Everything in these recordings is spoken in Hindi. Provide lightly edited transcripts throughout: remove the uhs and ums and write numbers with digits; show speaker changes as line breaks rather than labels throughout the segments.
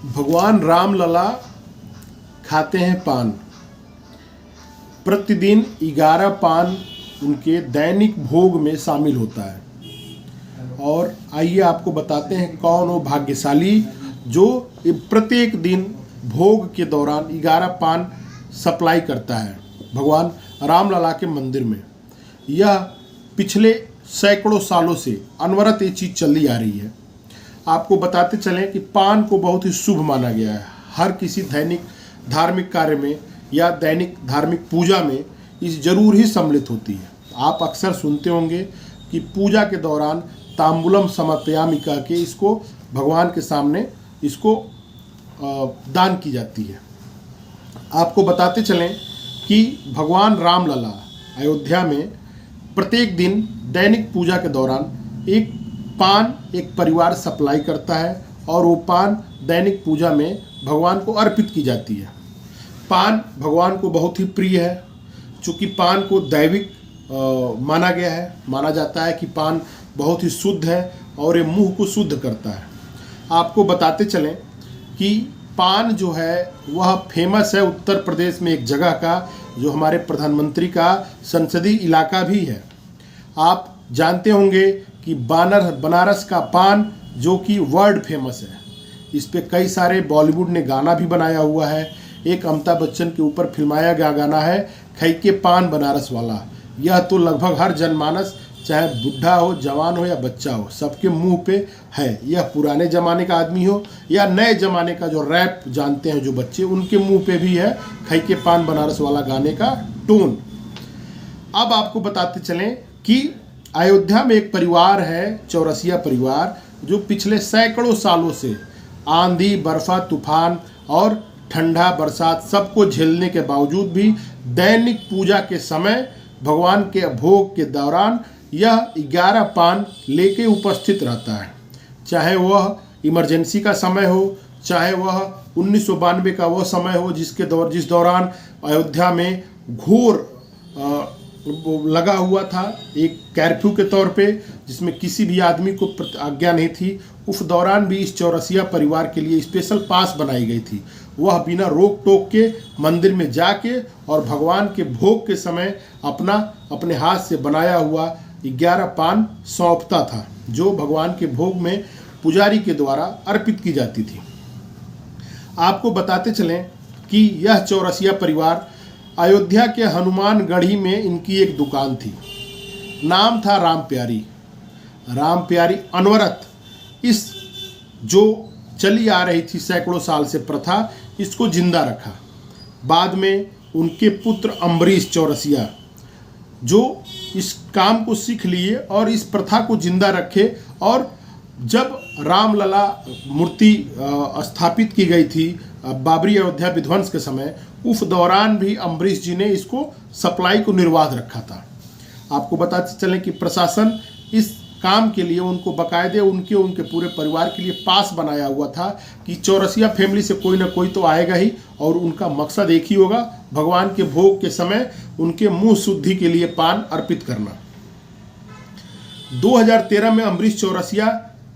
भगवान राम लला खाते हैं पान। प्रतिदिन 11 पान उनके दैनिक भोग में शामिल होता है। और आइए आपको बताते हैं कौन वो भाग्यशाली जो प्रत्येक दिन भोग के दौरान 11 पान सप्लाई करता है भगवान रामलला के मंदिर में। यह पिछले सैकड़ों सालों से अनवरत ये चीज़ चली आ रही है। आपको बताते चलें कि पान को बहुत ही शुभ माना गया है। हर किसी दैनिक धार्मिक कार्य में या दैनिक धार्मिक पूजा में इस जरूर ही सम्मिलित होती है। आप अक्सर सुनते होंगे कि पूजा के दौरान तांबूलम समर्पयामि कह के इसको भगवान के सामने इसको दान की जाती है। आपको बताते चलें कि भगवान रामलला अयोध्या में प्रत्येक दिन दैनिक पूजा के दौरान एक परिवार सप्लाई करता है और वो पान दैनिक पूजा में भगवान को अर्पित की जाती है। पान भगवान को बहुत ही प्रिय है। चूँकि पान को दैविक माना गया है, माना जाता है कि पान बहुत ही शुद्ध है और ये मुंह को शुद्ध करता है। आपको बताते चलें कि पान जो है वह फेमस है उत्तर प्रदेश में एक जगह का, जो हमारे प्रधानमंत्री का संसदीय इलाका भी है। आप जानते होंगे कि बनारस का पान जो कि वर्ल्ड फेमस है। इस पे कई सारे बॉलीवुड ने गाना भी बनाया हुआ है। एक अमिताभ बच्चन के ऊपर फिल्माया गया गाना है खई के पान बनारस वाला। यह तो लगभग हर जनमानस, चाहे बुढ़ा हो, जवान हो या बच्चा हो, सबके मुंह पे है। यह पुराने ज़माने का आदमी हो या नए ज़माने का जो रैप जानते हैं जो बच्चे, उनके मुंह पे भी है खई के पान बनारस वाला गाने का टोन। अब आपको बताते चलें कि अयोध्या में एक परिवार है, चौरसिया परिवार, जो पिछले सैकड़ों सालों से आंधी, बर्फा, तूफान और ठंडा, बरसात सबको झेलने के बावजूद भी दैनिक पूजा के समय भगवान के भोग के दौरान यह 11 पान लेके उपस्थित रहता है। चाहे वह इमरजेंसी का समय हो, चाहे वह 1992 का वह समय हो जिस दौरान अयोध्या में घोर लगा हुआ था एक कर्फ्यू के तौर पे, जिसमें किसी भी आदमी को आज्ञा नहीं थी। उस दौरान भी इस चौरसिया परिवार के लिए स्पेशल पास बनाई गई थी। वह बिना रोक टोक के मंदिर में जाके और भगवान के भोग के समय अपने हाथ से बनाया हुआ 11 पान सौंपता था, जो भगवान के भोग में पुजारी के द्वारा अर्पित की जाती थी। आपको बताते चलें कि यह चौरसिया परिवार अयोध्या के हनुमानगढ़ी में इनकी एक दुकान थी। नाम था राम प्यारी अनवरत इस जो चली आ रही थी सैकड़ों साल से प्रथा, इसको जिंदा रखा। बाद में उनके पुत्र अम्बरीश चौरसिया जो इस काम को सीख लिए और इस प्रथा को जिंदा रखे। और जब रामलला मूर्ति स्थापित की गई थी बाबरी अयोध्या विध्वंस के समय, उस दौरान भी अम्बरीश जी ने इसको सप्लाई को निर्बाध रखा था। आपको बताते चलें कि प्रशासन इस काम के लिए उनको बाकायदे उनके पूरे परिवार के लिए पास बनाया हुआ था कि चौरसिया फैमिली से कोई ना कोई तो आएगा ही, और उनका मकसद एक ही होगा, भगवान के भोग के समय उनके मुंह शुद्धि के लिए पान अर्पित करना। 2013 में अम्बरीश चौरसिया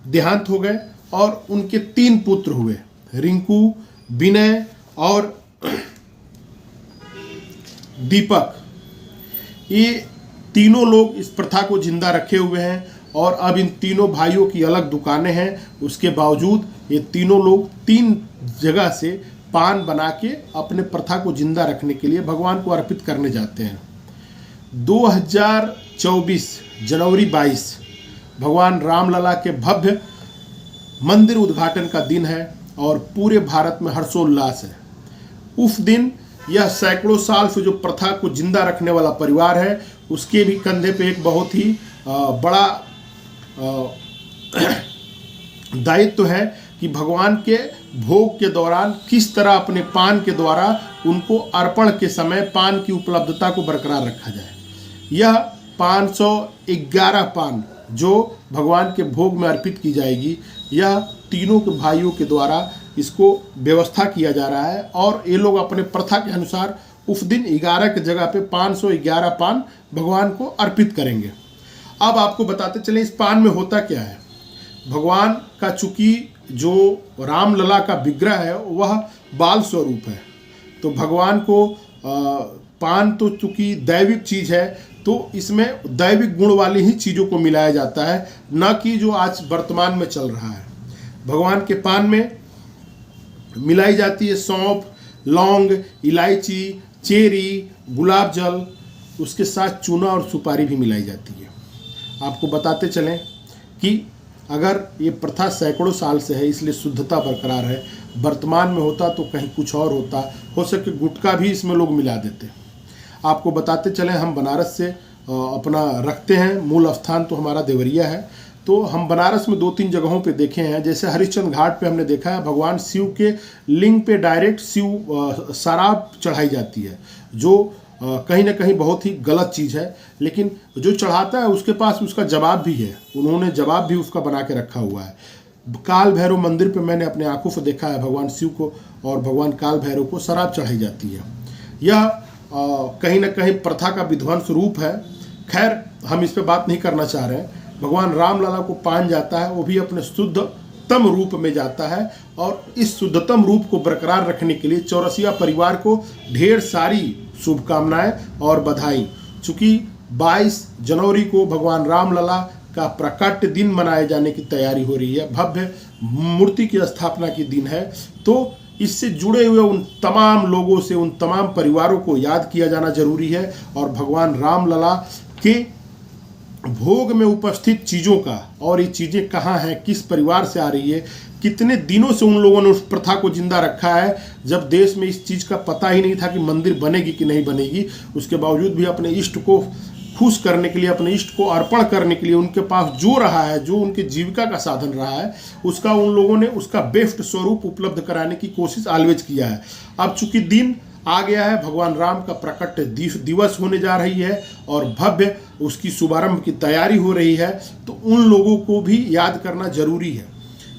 देहांत हो गए और उनके 3 पुत्र हुए, रिंकू, विनय और दीपक। ये तीनों लोग इस प्रथा को जिंदा रखे हुए हैं और अब इन तीनों भाइयों की अलग दुकानें हैं। उसके बावजूद ये तीनों लोग 3 जगह से पान बना के अपने प्रथा को जिंदा रखने के लिए भगवान को अर्पित करने जाते हैं। 2024 जनवरी 22 भगवान रामलला के भव्य मंदिर उद्घाटन का दिन है और पूरे भारत में हर्षोल्लास है। उस दिन यह सैकड़ों साल से जो प्रथा को जिंदा रखने वाला परिवार है, उसके भी कंधे पे एक बहुत ही बड़ा दायित्व है कि भगवान के भोग के दौरान किस तरह अपने पान के द्वारा उनको अर्पण के समय पान की उपलब्धता को बरकरार रखा जाए। यह 511 पान जो भगवान के भोग में अर्पित की जाएगी, यह तीनों के भाइयों के द्वारा इसको व्यवस्था किया जा रहा है और ये लोग अपने प्रथा के अनुसार उस दिन 11 की जगह पे 511 पान भगवान को अर्पित करेंगे। अब आपको बताते चलें इस पान में होता क्या है। भगवान का चूँकि जो रामलला का विग्रह है वह बाल स्वरूप है। तो भगवान को पान तो चूंकि दैविक चीज़ है तो इसमें दैविक गुण वाली ही चीज़ों को मिलाया जाता है, न कि जो आज वर्तमान में चल रहा है। भगवान के पान में मिलाई जाती है सौंफ, लौंग, इलायची, चेरी, गुलाब जल, उसके साथ चूना और सुपारी भी मिलाई जाती है। आपको बताते चलें कि अगर ये प्रथा सैकड़ों साल से है इसलिए शुद्धता बरकरार है। वर्तमान में होता तो कहीं कुछ और होता, हो सके गुटखा भी इसमें लोग मिला देते। आपको बताते चलें, हम बनारस से अपना रखते हैं, मूल स्थान तो हमारा देवरिया है। तो हम बनारस में 2-3 जगहों पे देखे हैं, जैसे हरिश्चंद्र घाट पे हमने देखा है भगवान शिव के लिंग पे डायरेक्ट शिव शराब चढ़ाई जाती है, जो कहीं ना कहीं बहुत ही गलत चीज़ है। लेकिन जो चढ़ाता है उसके पास उसका जवाब भी है, उन्होंने जवाब भी उसका बना के रखा हुआ है। काल भैरव मंदिर पे मैंने अपने आंखों से देखा है भगवान शिव को और भगवान काल भैरव को शराब चढ़ाई जाती है। यह कहीं ना कहीं प्रथा का विध्वंस रूप है। खैर, हम इस पे बात नहीं करना चाह रहे हैं। भगवान रामलला को पान जाता है, वो भी अपने शुद्धतम रूप में जाता है, और इस शुद्धतम रूप को बरकरार रखने के लिए चौरसिया परिवार को ढेर सारी शुभकामनाएं और बधाई। चूँकि 22 जनवरी को भगवान रामलला का प्रकट दिन मनाए जाने की तैयारी हो रही है, भव्य मूर्ति की स्थापना की दिन है, तो इससे जुड़े हुए उन तमाम लोगों से, उन तमाम परिवारों को याद किया जाना जरूरी है। और भगवान रामलला के भोग में उपस्थित चीज़ों का, और ये चीज़ें कहाँ हैं, किस परिवार से आ रही है, कितने दिनों से उन लोगों ने उस प्रथा को जिंदा रखा है, जब देश में इस चीज़ का पता ही नहीं था कि मंदिर बनेगी कि नहीं बनेगी, उसके बावजूद भी अपने इष्ट को खुश करने के लिए, अपने इष्ट को अर्पण करने के लिए, उनके पास जो रहा है, जो उनके जीविका का साधन रहा है, उसका उन लोगों ने उसका बेस्ट स्वरूप उपलब्ध कराने की कोशिश ऑलवेज किया है। अब चूंकि दिन आ गया है, भगवान राम का प्रकट दिवस होने जा रही है और भव्य उसकी शुभारंभ की तैयारी हो रही है, तो उन लोगों को भी याद करना जरूरी है।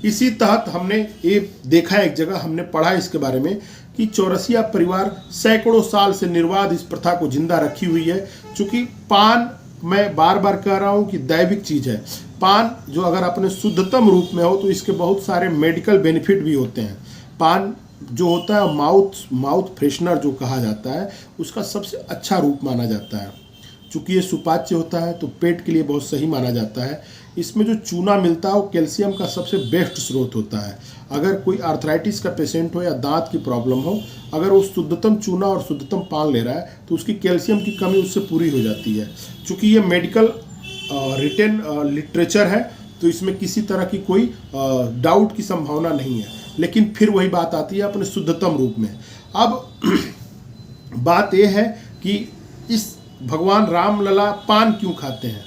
इसी तहत हमने ये देखा, एक जगह हमने पढ़ा इसके बारे में कि चौरसिया परिवार सैकड़ों साल से निर्बाध इस प्रथा को जिंदा रखी हुई है। चूँकि पान, मैं बार बार कह रहा हूँ कि दैविक चीज़ है। पान जो अगर अपने शुद्धतम रूप में हो तो इसके बहुत सारे मेडिकल बेनिफिट भी होते हैं। पान जो होता है माउथ फ्रेशनर जो कहा जाता है, उसका सबसे अच्छा रूप माना जाता है। चूँकि ये सुपाच्य होता है तो पेट के लिए बहुत सही माना जाता है। इसमें जो चूना मिलता है वो कैल्शियम का सबसे बेस्ट स्रोत होता है। अगर कोई आर्थराइटिस का पेशेंट हो या दांत की प्रॉब्लम हो, अगर वो शुद्धतम चूना और शुद्धतम पान ले रहा है तो उसकी कैल्शियम की कमी उससे पूरी हो जाती है। चूँकि ये मेडिकल रिटेन लिटरेचर है तो इसमें किसी तरह की कोई डाउट की संभावना नहीं है। लेकिन फिर वही बात आती है अपने शुद्धतम रूप में। अब बात यह है कि इस भगवान रामलला पान क्यों खाते हैं।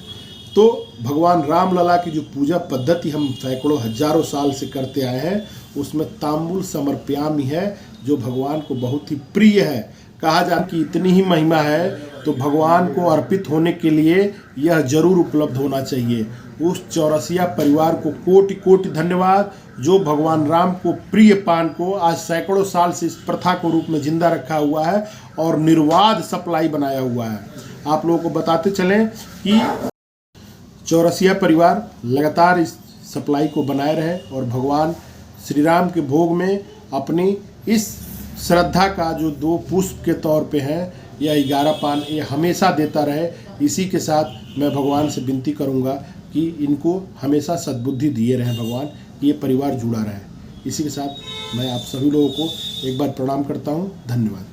तो भगवान रामलला की जो पूजा पद्धति हम सैकड़ों हजारों साल से करते आए हैं, उसमें तांबुल समर्पयामि है, जो भगवान को बहुत ही प्रिय है। कहा जाए कि इतनी ही महिमा है तो भगवान को अर्पित होने के लिए यह जरूर उपलब्ध होना चाहिए। उस चौरसिया परिवार को कोटि कोटि धन्यवाद, जो भगवान राम को प्रिय पान को आज सैकड़ों साल से इस प्रथा को रूप में जिंदा रखा हुआ है और निर्बाध सप्लाई बनाया हुआ है। आप लोगों को बताते चलें कि चौरसिया परिवार लगातार इस सप्लाई को बनाए रहे और भगवान श्री राम के भोग में अपनी इस श्रद्धा का जो 2 पुष्प के तौर पे है, या 11 पान, ये हमेशा देता रहे। इसी के साथ मैं भगवान से विनती करूंगा कि इनको हमेशा सद्बुद्धि दिए रहें भगवान, ये परिवार जुड़ा रहे। इसी के साथ मैं आप सभी लोगों को एक बार प्रणाम करता हूं। धन्यवाद।